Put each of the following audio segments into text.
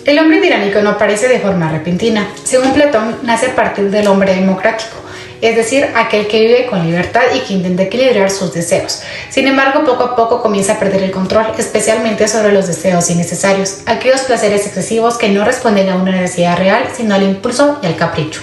El hombre tiránico no aparece de forma repentina. Según Platón, nace a partir del hombre democrático, es decir, aquel que vive con libertad y que intenta equilibrar sus deseos. Sin embargo, poco a poco comienza a perder el control, especialmente sobre los deseos innecesarios, aquellos placeres excesivos que no responden a una necesidad real, sino al impulso y al capricho.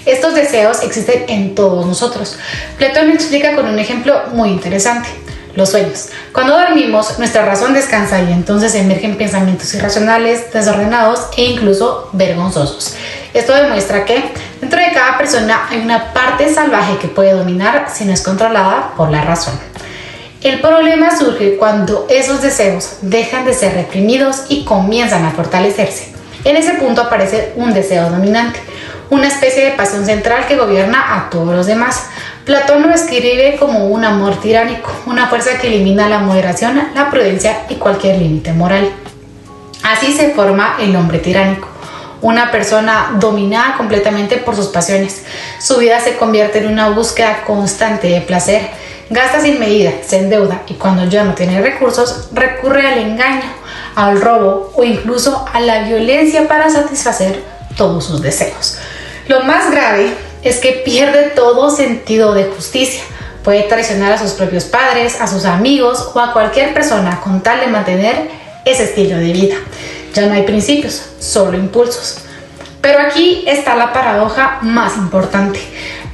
Estos deseos existen en todos nosotros. Platón lo explica con un ejemplo muy interesante: los sueños. Cuando dormimos, nuestra razón descansa y entonces emergen pensamientos irracionales, desordenados e incluso vergonzosos. Esto demuestra que dentro de cada persona hay una parte salvaje que puede dominar si no es controlada por la razón. El problema surge cuando esos deseos dejan de ser reprimidos y comienzan a fortalecerse. En ese punto aparece un deseo dominante, una especie de pasión central que gobierna a todos los demás. Platón lo describe como un amor tiránico, una fuerza que elimina la moderación, la prudencia y cualquier límite moral. Así se forma el hombre tiránico, una persona dominada completamente por sus pasiones. Su vida se convierte en una búsqueda constante de placer, gasta sin medida, se endeuda y cuando ya no tiene recursos recurre al engaño, al robo o incluso a la violencia para satisfacer todos sus deseos. Lo más grave es que pierde todo sentido de justicia. Puede traicionar a sus propios padres, a sus amigos o a cualquier persona con tal de mantener ese estilo de vida. Ya no hay principios, solo impulsos. Pero aquí está la paradoja más importante.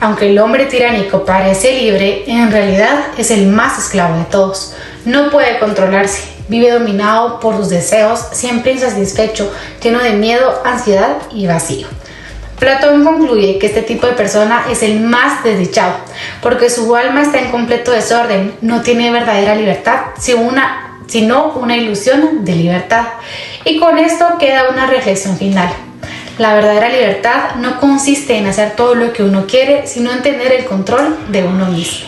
Aunque el hombre tiránico parece libre, en realidad es el más esclavo de todos. No puede controlarse, vive dominado por sus deseos, siempre insatisfecho, lleno de miedo, ansiedad y vacío. Platón concluye que este tipo de persona es el más desdichado, porque su alma está en completo desorden, no tiene verdadera libertad, sino una ilusión de libertad. Y con esto queda una reflexión final. La verdadera libertad no consiste en hacer todo lo que uno quiere, sino en tener el control de uno mismo.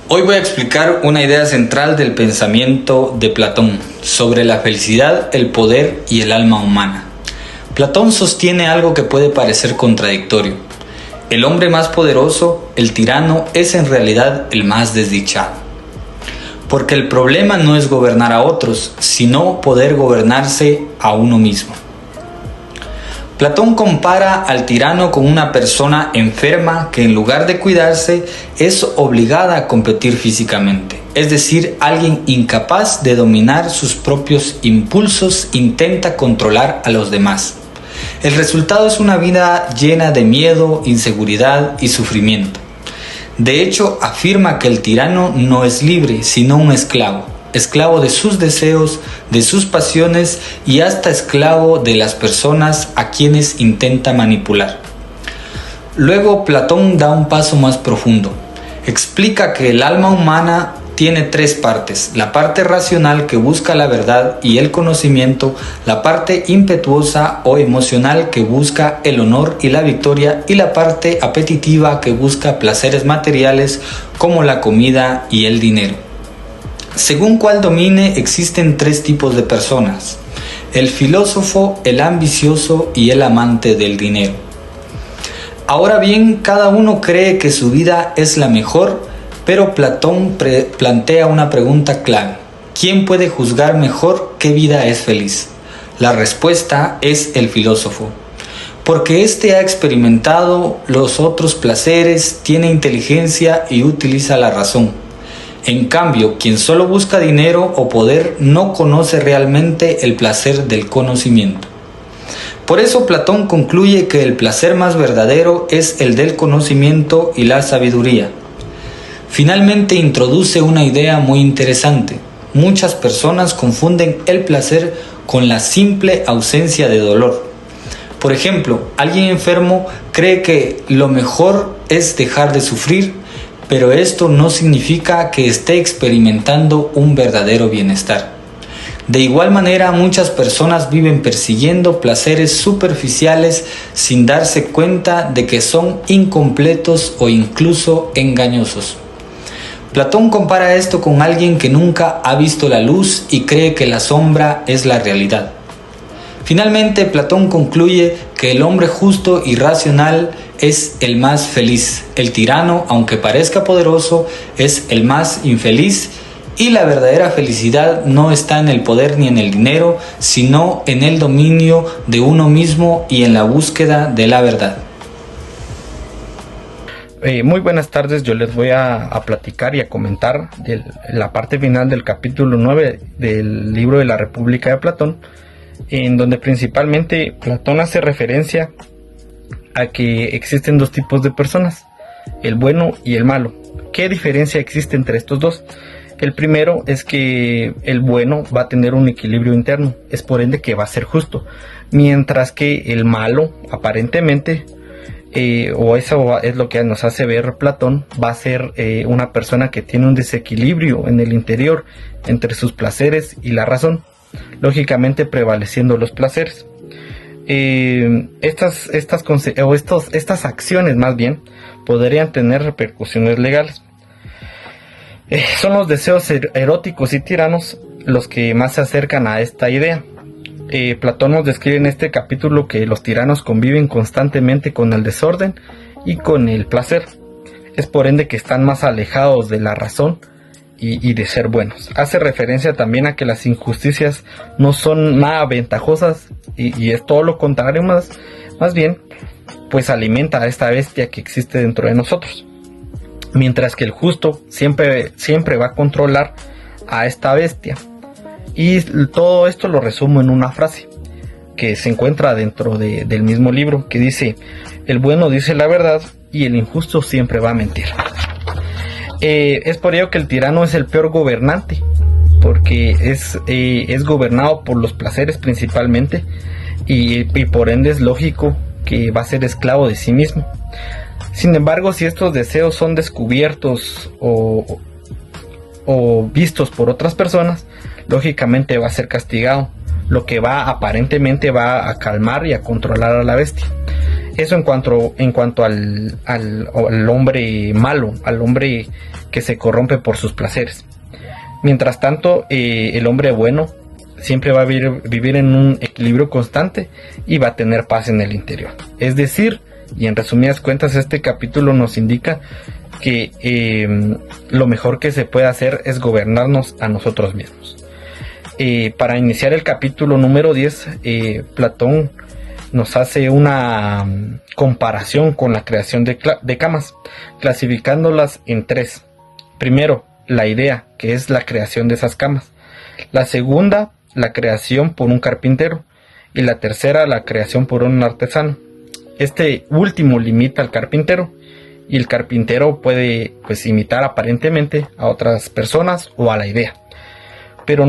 Hoy voy a explicar una idea central del pensamiento de Platón sobre la felicidad, el poder y el alma humana. Platón sostiene algo que puede parecer contradictorio. El hombre más poderoso, el tirano, es en realidad el más desdichado. Porque el problema no es gobernar a otros, sino poder gobernarse a uno mismo. Platón compara al tirano con una persona enferma que en lugar de cuidarse es obligada a competir físicamente. Es decir, alguien incapaz de dominar sus propios impulsos intenta controlar a los demás. El resultado es una vida llena de miedo, inseguridad y sufrimiento. De hecho, afirma que el tirano no es libre, sino un esclavo. Esclavo de sus deseos, de sus pasiones y hasta esclavo de las personas a quienes intenta manipular. Luego Platón da un paso más profundo. Explica que el alma humana tiene tres partes: la parte racional que busca la verdad y el conocimiento, la parte impetuosa o emocional que busca el honor y la victoria, y la parte apetitiva que busca placeres materiales como la comida y el dinero. Según cuál domine, existen tres tipos de personas: el filósofo, el ambicioso y el amante del dinero. Ahora bien, cada uno cree que su vida es la mejor, pero Platón plantea una pregunta clave: ¿quién puede juzgar mejor qué vida es feliz? La respuesta es el filósofo, porque éste ha experimentado los otros placeres, tiene inteligencia y utiliza la razón. En cambio, quien solo busca dinero o poder no conoce realmente el placer del conocimiento. Por eso Platón concluye que el placer más verdadero es el del conocimiento y la sabiduría. Finalmente introduce una idea muy interesante. Muchas personas confunden el placer con la simple ausencia de dolor. Por ejemplo, alguien enfermo cree que lo mejor es dejar de sufrir, pero esto no significa que esté experimentando un verdadero bienestar. De igual manera, muchas personas viven persiguiendo placeres superficiales sin darse cuenta de que son incompletos o incluso engañosos. Platón compara esto con alguien que nunca ha visto la luz y cree que la sombra es la realidad. Finalmente, Platón concluye que el hombre justo y racional es el más feliz. El tirano, aunque parezca poderoso, es el más infeliz Y la verdadera felicidad no está en el poder ni en el dinero, sino en el dominio de uno mismo y en la búsqueda de la verdad. Muy buenas tardes, yo les voy a platicar y a comentar de la parte final del capítulo 9 del libro de la República de Platón, en donde principalmente Platón hace referencia a que existen dos tipos de personas, el bueno y el malo. ¿Qué diferencia existe entre estos dos? El primero es que el bueno va a tener un equilibrio interno, es por ende que va a ser justo, mientras que el malo aparentemente, o eso es lo que nos hace ver Platón, va a ser una persona que tiene un desequilibrio en el interior entre sus placeres y la razón, lógicamente prevaleciendo los placeres. Estas acciones más bien podrían tener repercusiones legales. Son los deseos eróticos y tiranos los que más se acercan a esta idea. Platón nos describe en este capítulo que los tiranos conviven constantemente con el desorden y con el placer. Es por ende que están más alejados de la razón y de ser buenos. Hace referencia también a que las injusticias no son nada ventajosas y es todo lo contrario, más bien pues alimenta a esta bestia que existe dentro de nosotros. Mientras que el justo siempre va a controlar a esta bestia. Y todo esto lo resumo en una frase que se encuentra dentro del mismo libro, que dice: el bueno dice la verdad y el injusto siempre va a mentir. Es por ello que el tirano es el peor gobernante, porque es gobernado por los placeres principalmente, y por ende es lógico que va a ser esclavo de sí mismo. Sin embargo, si estos deseos son descubiertos o vistos por otras personas, lógicamente va a ser castigado, lo que aparentemente va a calmar y a controlar a la bestia. Eso en cuanto al hombre malo, al hombre que se corrompe por sus placeres. Mientras tanto, el hombre bueno siempre va a vivir en un equilibrio constante y va a tener paz en el interior. Es decir, y en resumidas cuentas, este capítulo nos indica que lo mejor que se puede hacer es gobernarnos a nosotros mismos. Para iniciar el capítulo número 10, Platón nos hace una comparación con la creación de camas, clasificándolas en tres. Primero, la idea, que es la creación de esas camas. La segunda, la creación por un carpintero. Y la tercera, la creación por un artesano. Este último limita al carpintero, y el carpintero puede imitar aparentemente a otras personas o a la idea. Pero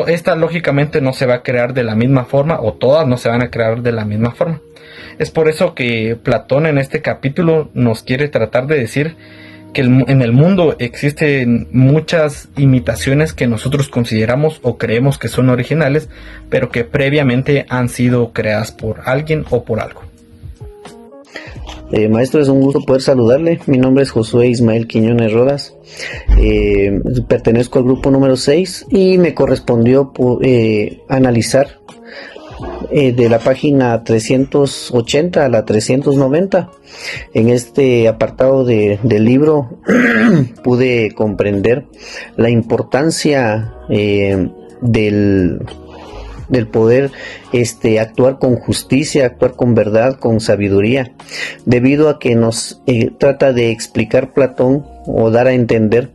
esta lógicamente no se va a crear de la misma forma, o todas no se van a crear de la misma forma. Es por eso que Platón en este capítulo nos quiere tratar de decir que en el mundo existen muchas imitaciones que nosotros consideramos o creemos que son originales, pero que previamente han sido creadas por alguien o por algo. Maestro, es un gusto poder saludarle. Mi nombre es Josué Ismael Quiñones Rodas. Pertenezco al grupo número 6 y me correspondió analizar de la página 380 a la 390. En este apartado del libro pude comprender la importancia del poder actuar con justicia, actuar con verdad, con sabiduría, debido a que nos trata de explicar Platón o dar a entender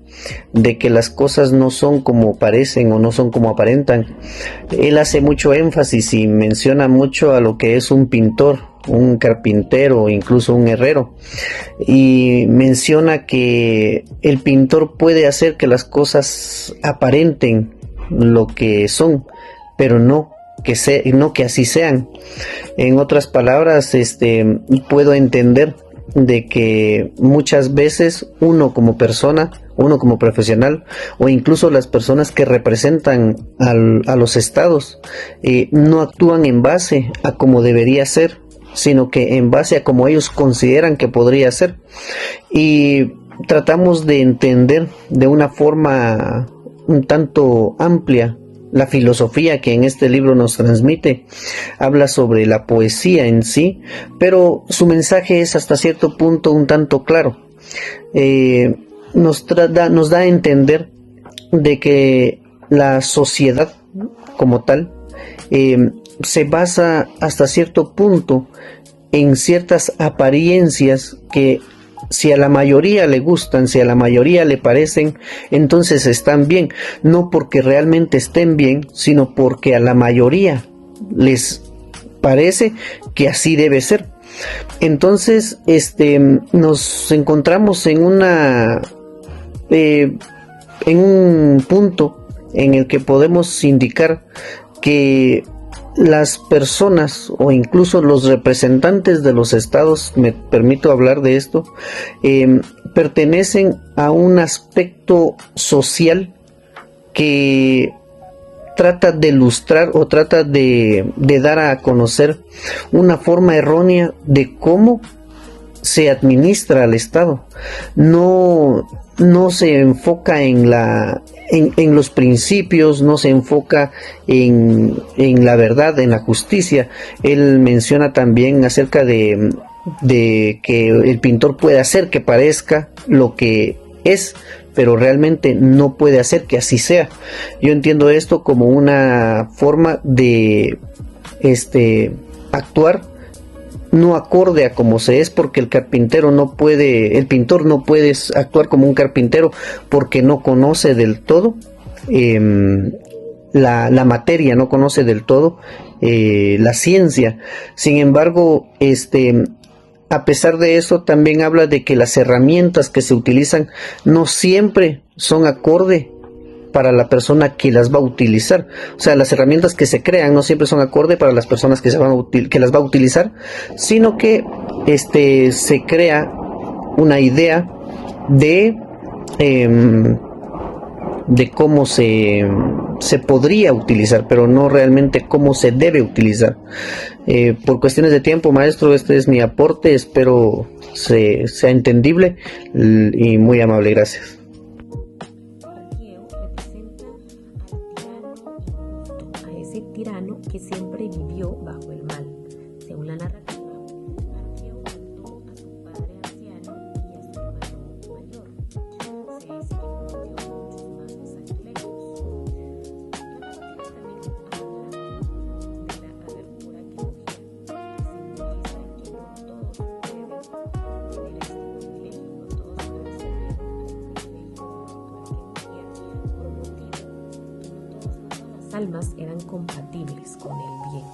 de que las cosas no son como parecen o no son como aparentan. Él hace mucho énfasis y menciona mucho a lo que es un pintor, un carpintero, incluso un herrero, y menciona que el pintor puede hacer que las cosas aparenten lo que son, pero no que así sean. En otras palabras, puedo entender de que muchas veces uno como persona, uno como profesional, o incluso las personas que representan a los estados, no actúan en base a como debería ser, sino que en base a como ellos consideran que podría ser. Y tratamos de entender de una forma un tanto amplia la filosofía que en este libro nos transmite. Habla sobre la poesía en sí, pero su mensaje es hasta cierto punto un tanto claro. Nos da a entender de que la sociedad como tal se basa hasta cierto punto en ciertas apariencias que si a la mayoría le gustan, si a la mayoría le parecen, entonces están bien, no porque realmente estén bien, sino porque a la mayoría les parece que así debe ser. Entonces, nos encontramos en en un punto en el que podemos indicar que las personas o incluso los representantes de los estados, me permito hablar de esto, pertenecen a un aspecto social que trata de ilustrar o trata de dar a conocer una forma errónea de cómo se administra al Estado. No se enfoca en los principios, no se enfoca en la verdad, en la justicia. Él menciona también acerca de que el pintor puede hacer que parezca lo que es, pero realmente no puede hacer que así sea. Yo entiendo esto como una forma de actuar no acorde a como se es, porque el pintor no puede actuar como un carpintero porque no conoce del todo la materia, no conoce del todo la ciencia. Sin embargo, a pesar de eso, también habla de que las herramientas que se utilizan no siempre son acorde para la persona que las va a utilizar. O sea, las herramientas que se crean no siempre son acorde para las personas que que las va a utilizar, sino que se crea una idea de cómo se podría utilizar, pero no realmente cómo se debe utilizar. Por cuestiones de tiempo, maestro, este es mi aporte, espero sea entendible y muy amable, gracias. A ese tirano que siempre vivió bajo el mal. Según la narrativa, Arqueo mató a su padre anciano y a su hermano mayor. Se dice que cometió muchos más sacrilegios. La narrativa también habla de la abertura que cogía, que simboliza que no todos pueden tener este privilegio, no todos pueden servir al privilegio al que cogía por motivo y no todas las almas eran compatibles con el bien.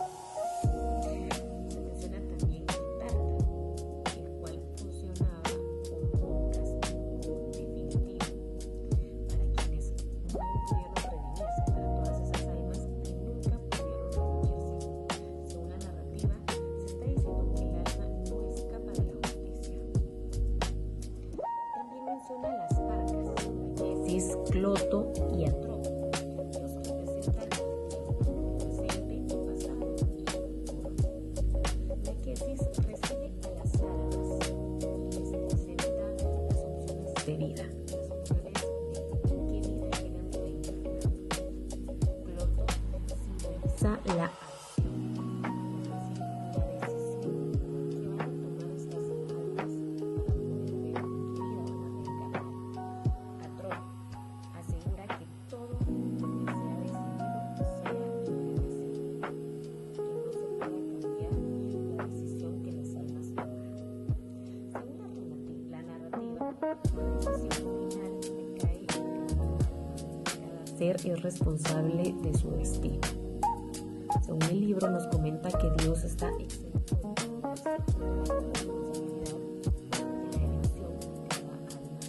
Se menciona también Tártaro, el cual funcionaba como un castigo definitivo para quienes no pudieron redimirse, para todas esas almas que nunca pudieron redimirse. Según la narrativa, se está diciendo que el alma no escapa de la justicia. También menciona las parcas, Lachesis, Cloto y Atropo, los que representan presente, pasado y futuro. La quesis recibe a las almas y les presenta las opciones de vida, las opciones de en qué vida quieren reencarnar. Cloto simboliza la acción, es decir, la decisión que van a tomar estas almas para poder ver en qué vida van a reencarnar. Atropo asegura que todo lo que se ha decidido sea irreversible, que no se pueda cambiar la decisión que las almas tomaron. Según la narrativa, la decisión final recae en cada alma. Cada ser es responsable de su destino. Según el libro nos comenta que Dios está exento de toda responsabilidad de la elección que cada alma realiza.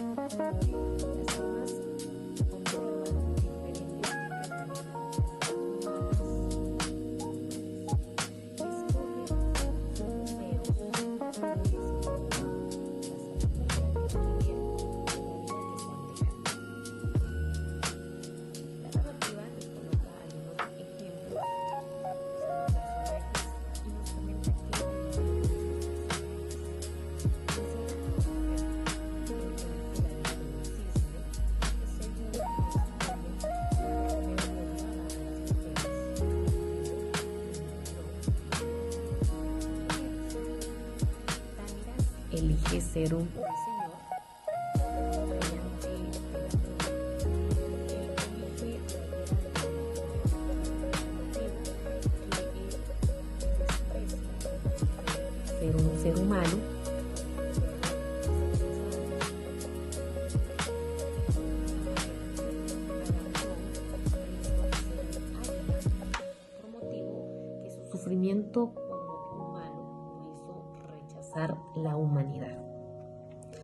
Las almas deben elegir las almas observan diferentes características humanas. Escogen feos, las almas que quieren, la vida que están dejando. La narrativa nos coloca algunos ejemplos ser un señor ser un ser humano por motivo que su sufrimiento como humano lo hizo rechazar la humanidad.